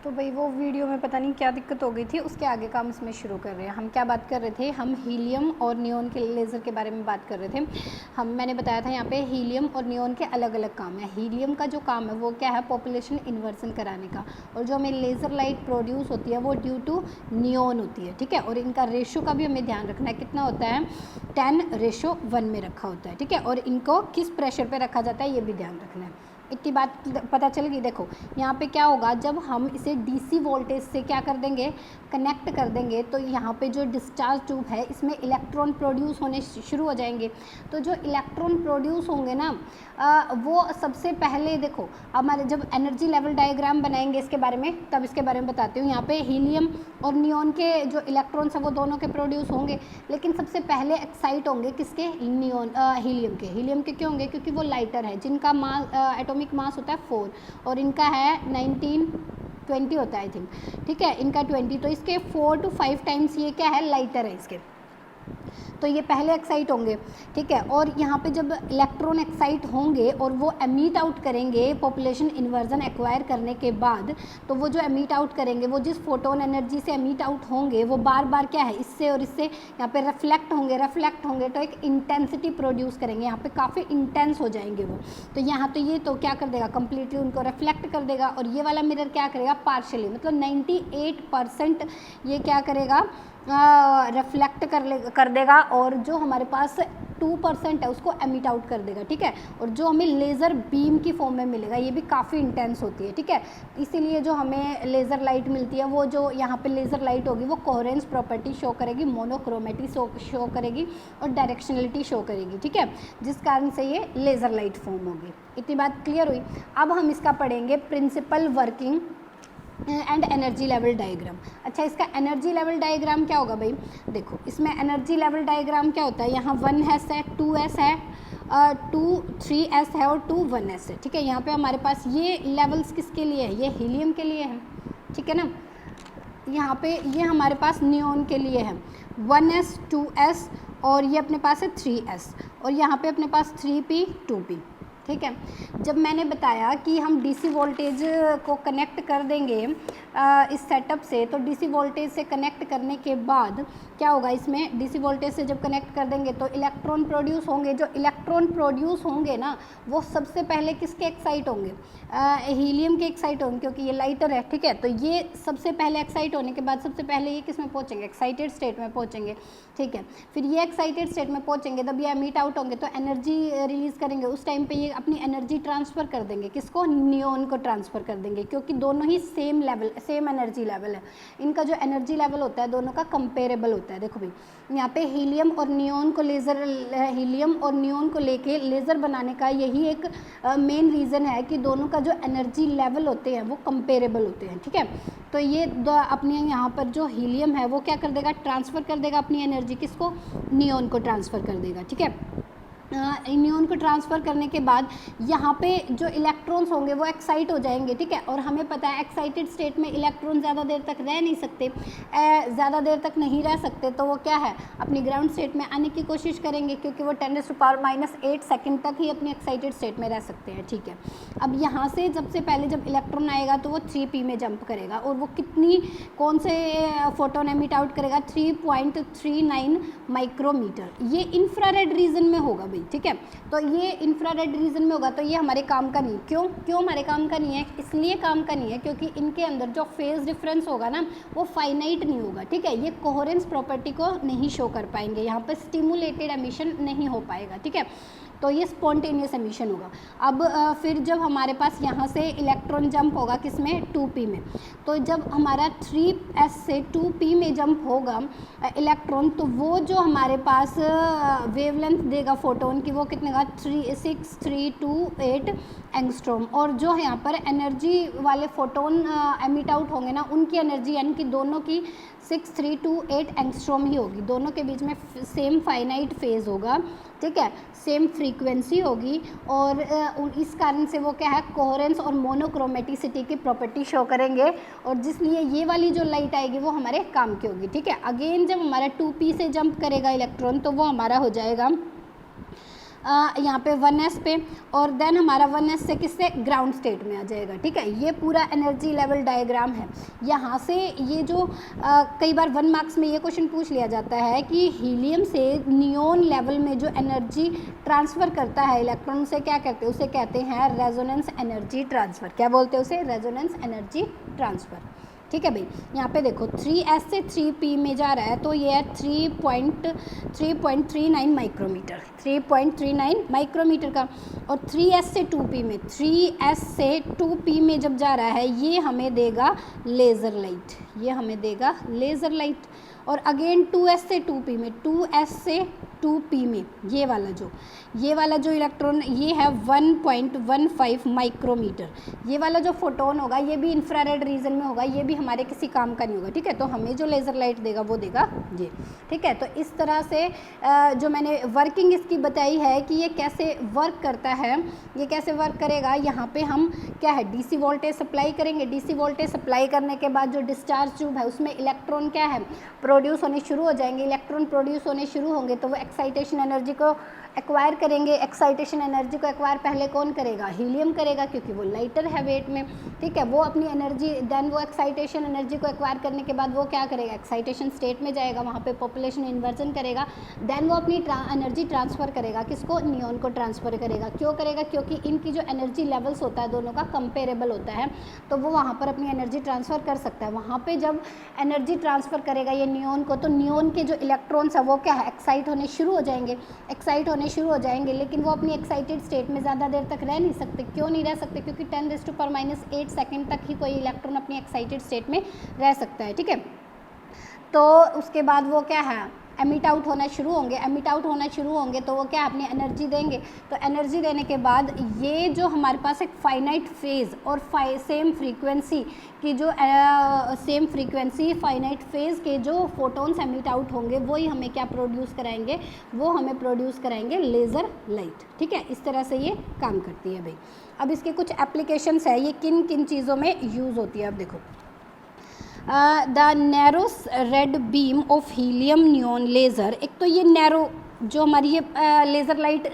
तो भाई वो वीडियो में पता नहीं क्या दिक्कत हो गई थी, उसके आगे का हम इसमें शुरू कर रहे हैं। हम क्या बात कर रहे थे, हम हीलियम और नियॉन के लेज़र के बारे में बात कर रहे थे। मैंने बताया था यहाँ पे हीलियम और नियॉन के अलग अलग काम है। हीलियम का जो काम है वो क्या है, पॉपुलेशन इन्वर्सन कराने का, और जो हमें लेज़र लाइट प्रोड्यूस होती है वो ड्यू टू नियॉन होती है, ठीक है। और इनका रेशो का भी हमें ध्यान रखना है, कितना होता है, 10:1 में रखा होता है, ठीक है। और इनको किस प्रेशर पर रखा जाता है ये भी ध्यान रखना है। इतनी बात पता चल गई। देखो यहाँ पे क्या होगा, जब हम इसे डीसी वोल्टेज से क्या कर देंगे, कनेक्ट कर देंगे, तो यहाँ पे जो डिस्चार्ज ट्यूब है इसमें इलेक्ट्रॉन प्रोड्यूस होने शुरू हो जाएंगे। तो जो इलेक्ट्रॉन प्रोड्यूस होंगे ना, वो सबसे पहले देखो हमारे जब एनर्जी लेवल डायग्राम बनाएंगे इसके बारे में, तब इसके बारे में बताती हूँ। यहाँ पे हीलियम और नियॉन के जो इलेक्ट्रॉन्स हैं वो दोनों के प्रोड्यूस होंगे, लेकिन सबसे पहले एक्साइट होंगे किसके, नियॉन हीलियम के। हीलियम के क्यों होंगे, क्योंकि वो लाइटर है, जिनका मास एटॉमिक मास होता है 4 और इनका है 1920 होता है आई थिंक, ठीक है, इनका 20। तो इसके 4 to 5 टाइम्स ये क्या है, लाइटर है इसके। तो ये पहले एक्साइट होंगे, ठीक है। और यहाँ पे जब इलेक्ट्रॉन एक्साइट होंगे और वो एमिट आउट करेंगे पॉपुलेशन इन्वर्जन एक्वायर करने के बाद, तो वो जो एमिट आउट करेंगे, वो जिस फोटोन एनर्जी से एमिट आउट होंगे वो बार बार क्या है, इससे और इससे यहाँ पे रिफ्लेक्ट होंगे तो एक इंटेंसिटी प्रोड्यूस करेंगे, यहाँ पे काफ़ी इंटेंस हो जाएंगे वो। तो यहाँ तो ये तो क्या कर देगा, कम्प्लीटली उनको रिफ्लेक्ट कर देगा, और ये वाला मिरर क्या करेगा, पार्शली, मतलब 98% ये क्या करेगा, रिफ्लेक्ट कर देगा, और जो हमारे पास 2% है उसको एमिट आउट कर देगा, ठीक है। और जो हमें लेज़र बीम की फॉर्म में मिलेगा ये भी काफ़ी इंटेंस होती है, ठीक है। इसीलिए जो हमें लेज़र लाइट मिलती है, वो जो यहाँ पे लेज़र लाइट होगी वो कोहेरेंस प्रॉपर्टी शो करेगी, मोनोक्रोमेटी शो करेगी और डायरेक्शनलिटी शो करेगी, ठीक है, जिस कारण से ये लेज़र लाइट फॉर्म होगी। इतनी बात क्लियर हुई। अब हम इसका पढ़ेंगे principle working and energy level diagram. अच्छा, इसका एनर्जी लेवल डायग्राम क्या होगा भाई, देखो इसमें एनर्जी लेवल डायग्राम क्या होता है, यहाँ 1s है, 2s है, 2 3s है और 2 1s है, ठीक है। यहाँ पे हमारे पास ये लेवल्स किसके लिए है, ये हीलियम के लिए है, ठीक है ना। यहाँ पे ये हमारे पास नियॉन के लिए है, 1s 2s, और ये अपने पास है 3s, और यहाँ पे अपने पास 3p 2p, ठीक है। जब मैंने बताया कि हम डीसी वोल्टेज को कनेक्ट कर देंगे इस सेटअप से, तो डीसी वोल्टेज से कनेक्ट करने के बाद क्या होगा, इसमें डीसी वोल्टेज से जब कनेक्ट कर देंगे तो इलेक्ट्रॉन प्रोड्यूस होंगे। जो इलेक्ट्रॉन प्रोड्यूस होंगे ना, वो सबसे पहले किसके एक्साइट होंगे, हीलियम के एक्साइट होंगे, क्योंकि ये लाइटर है, ठीक है। तो ये सबसे पहले एक्साइट होने के बाद सबसे पहले ये किस में पहुँचेंगे, एक्साइटेड स्टेट में पहुँचेंगे, ठीक है। फिर ये एक्साइटेड स्टेट में पहुँचेंगे, तब ये एमिट आउट होंगे तो एनर्जी रिलीज़ करेंगे। उस टाइम पे ये अपनी एनर्जी ट्रांसफ़र कर देंगे, किसको, नियॉन को ट्रांसफ़र कर देंगे, क्योंकि दोनों ही सेम एनर्जी लेवल है। इनका जो एनर्जी लेवल होता है दोनों का कंपेरेबल होता है। देखो भाई यहाँ पे हीलियम और नियॉन को लेके लेज़र बनाने का यही एक मेन रीज़न है कि दोनों का जो एनर्जी लेवल होते हैं वो कंपेरेबल होते हैं, ठीक है। तो ये अपने यहाँ पर जो हीलियम है वो क्या कर देगा, ट्रांसफ़र कर देगा अपनी एनर्जी, किसको, नियॉन को ट्रांसफ़र कर देगा, ठीक है। नियॉन को ट्रांसफ़र करने के बाद यहाँ पे जो इलेक्ट्रॉन्स होंगे वो एक्साइट हो जाएंगे, ठीक है। और हमें पता है एक्साइटेड स्टेट में इलेक्ट्रॉन ज़्यादा देर तक रह नहीं सकते, ज़्यादा देर तक नहीं रह सकते, तो वो क्या है, अपनी ग्राउंड स्टेट में आने की कोशिश करेंगे, क्योंकि वो 10⁻⁻8 सेकंड तक ही अपनी एक्साइटेड स्टेट में रह सकते हैं, ठीक है। अब यहाँ से सबसे पहले जब इलेक्ट्रॉन आएगा तो वो 3p में जंप करेगा, और वो कौन से फोटोन एमिट आउट करेगा, 3.39 माइक्रोमीटर। ये इंफ्रारेड रीजन में होगा, ठीक है। तो ये इंफ्रारेड रीजन में होगा, तो ये हमारे काम का नहीं। क्यों हमारे काम का नहीं है, इसलिए काम का नहीं है क्योंकि इनके अंदर जो फेज डिफरेंस होगा ना वो फाइनाइट नहीं होगा, ठीक है। ये कोहेरेंस प्रॉपर्टी को नहीं शो कर पाएंगे, यहाँ पर स्टिमुलेटेड एमिशन नहीं हो पाएगा, ठीक है। तो ये स्पॉन्टेनियस एमिशन होगा। अब फिर जब हमारे पास यहाँ से इलेक्ट्रॉन जंप होगा किसमें, 2p में, तो जब हमारा 3s से 2p में जंप होगा इलेक्ट्रॉन, तो वो जो हमारे पास वेवलेंथ देगा फोटोन की, वो कितने का, 6328 एंगस्ट्रॉम। और जो है यहाँ पर एनर्जी वाले फोटोन एमिट आउट होंगे ना, उनकी एनर्जी यानी कि दोनों की 6328 एंगस्ट्रॉम ही होगी, दोनों के बीच में सेम फाइनाइट फेज होगा, ठीक है, सेम फ्रीक्वेंसी होगी, और इस कारण से वो क्या है, कोहेरेंस और मोनोक्रोमेटिसिटी की प्रॉपर्टी शो करेंगे, और जिसलिए ये वाली जो लाइट आएगी वो हमारे काम की होगी, ठीक है। अगेन जब हमारा 2p से जंप करेगा इलेक्ट्रॉन तो वो हमारा हो जाएगा यहाँ पे 1s पे, और देन हमारा 1s से किससे ग्राउंड स्टेट में आ जाएगा। ठीक है, ये पूरा एनर्जी लेवल डायग्राम है। यहाँ से ये जो कई बार 1 मार्क्स में ये क्वेश्चन पूछ लिया जाता है कि हीलियम से नियोन लेवल में जो एनर्जी ट्रांसफ़र करता है इलेक्ट्रॉन, उसे क्या कहते हैं, उसे कहते हैं रेजोनेंस एनर्जी ट्रांसफ़र। क्या बोलते हैं उसे, रेजोनेंस एनर्जी ट्रांसफ़र। ठीक है भाई, यहाँ पे देखो 3s से 3p में जा रहा है, तो ये है 3.39 माइक्रोमीटर, 3.39 माइक्रोमीटर का। और 3s से 2p में, 3s से 2p में जब जा रहा है, ये हमें देगा लेज़र लाइट, ये हमें देगा लेज़र लाइट। और अगेन 2s से 2p में, 2s से 2p में ये वाला जो इलेक्ट्रॉन, ये है 1.15 माइक्रोमीटर। ये वाला जो फोटोन होगा ये भी इंफ्रारेड रीजन में होगा, ये भी हमारे किसी काम का नहीं होगा। ठीक है, तो हमें जो लेज़र लाइट देगा वो देगा ये। ठीक है, तो इस तरह से जो मैंने वर्किंग इसकी बताई है कि ये कैसे वर्क करता है, ये कैसे वर्क करेगा। यहाँ पे हम क्या है, डीसी वोल्टेज सप्लाई करेंगे। डीसी वोल्टेज सप्लाई करने के बाद जो डिस्चार्ज ट्यूब है उसमें इलेक्ट्रॉन क्या है, प्रोड्यूस होने शुरू हो जाएंगे। इलेक्ट्रॉन प्रोड्यूस होने शुरू होंगे तो वो एक्साइटेशन एनर्जी को एक्वायर करेंगे। एक्साइटेशन एनर्जी को एक्वायर पहले कौन करेगा, हीलियम करेगा, क्योंकि वो लाइटर है वेट में। ठीक है, वो अपनी एनर्जी, देन वो एक्साइटेशन एनर्जी को एक्वायर करने के बाद वो क्या करेगा, एक्साइटेशन स्टेट में जाएगा, वहाँ पे पॉपुलेशन इन्वर्जन करेगा। देन वो अपनी एनर्जी ट्रांसफ़र करेगा, किसको, नियॉन को ट्रांसफ़र करेगा। क्यों करेगा, क्योंकि इनकी जो एनर्जी लेवल्स होता है दोनों का कंपेरेबल होता है, तो वो वहाँ पर अपनी एनर्जी ट्रांसफ़र कर सकता है। वहाँ पर जब एनर्जी ट्रांसफ़र करेगा ये नियॉन को, तो नियॉन के जो इलेक्ट्रॉन्स है वो क्या है, एक्साइट होने शुरू हो जाएंगे, लेकिन वो अपनी एक्साइटेड स्टेट में ज़्यादा देर तक रह नहीं सकते। क्यों नहीं रह सकते, क्योंकि 10⁻⁸ सेकंड तक ही कोई इलेक्ट्रॉन अपनी एक्साइटेड स्टेट में रह सकता है। ठीक है, तो उसके बाद वो क्या है, एमिट आउट होना शुरू होंगे, तो वो क्या अपनी एनर्जी देंगे। तो एनर्जी देने के बाद ये जो हमारे पास एक फाइनाइट फेज़ और सेम फ्रीक्वेंसी की जो फाइनाइट फेज़ के जो फोटॉन्स एमिट आउट होंगे, वही हमें क्या प्रोड्यूस कराएंगे, वो हमें प्रोड्यूस कराएंगे लेज़र लाइट। ठीक है, इस तरह से ये काम करती है भाई। अब इसके कुछ एप्लीकेशंस है, ये किन किन चीज़ों में यूज़ होती है। अब देखो, the narrow red beam of helium neon laser. एक तो ये नैरो जो हमारी ये लेज़र लाइट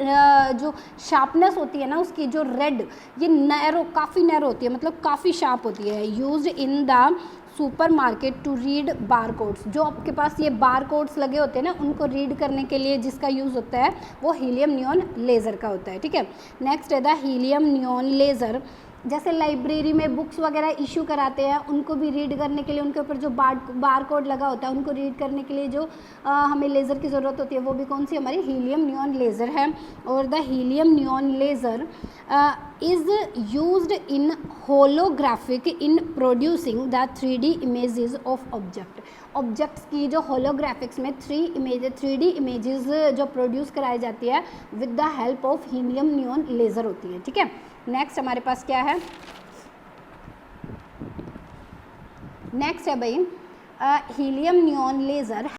जो शार्पनेस होती है ना उसकी, जो रेड, ये नैरो, काफ़ी नैरो होती है, मतलब काफ़ी शार्प होती है। Used in the supermarket to read bar codes. जो आपके पास ये बार कोड्स लगे होते हैं ना, उनको रीड करने के लिए जिसका यूज़ होता है वो हीलियम नियॉन लेज़र का होता है। ठीक है, नेक्स्ट है द हीलियम नियॉन लेज़र। जैसे लाइब्रेरी में बुक्स वगैरह इशू कराते हैं, उनको भी रीड करने के लिए उनके ऊपर जो बार कोड लगा होता है, उनको रीड करने के लिए जो हमें लेज़र की ज़रूरत होती है, वो भी कौन सी, हमारी हीलियम नियॉन लेज़र है। और the helium neon laser is used in holographic in producing the 3D images of objects की जो होलोग्राफिक्स में 3D इमेजेस जो प्रोड्यूस कराई जाती है with the help of helium neon laser होती है। ठीक है, नेक्स्ट हमारे पास क्या है, नेक्स्ट है भाई हीलियम नियॉन लेज़र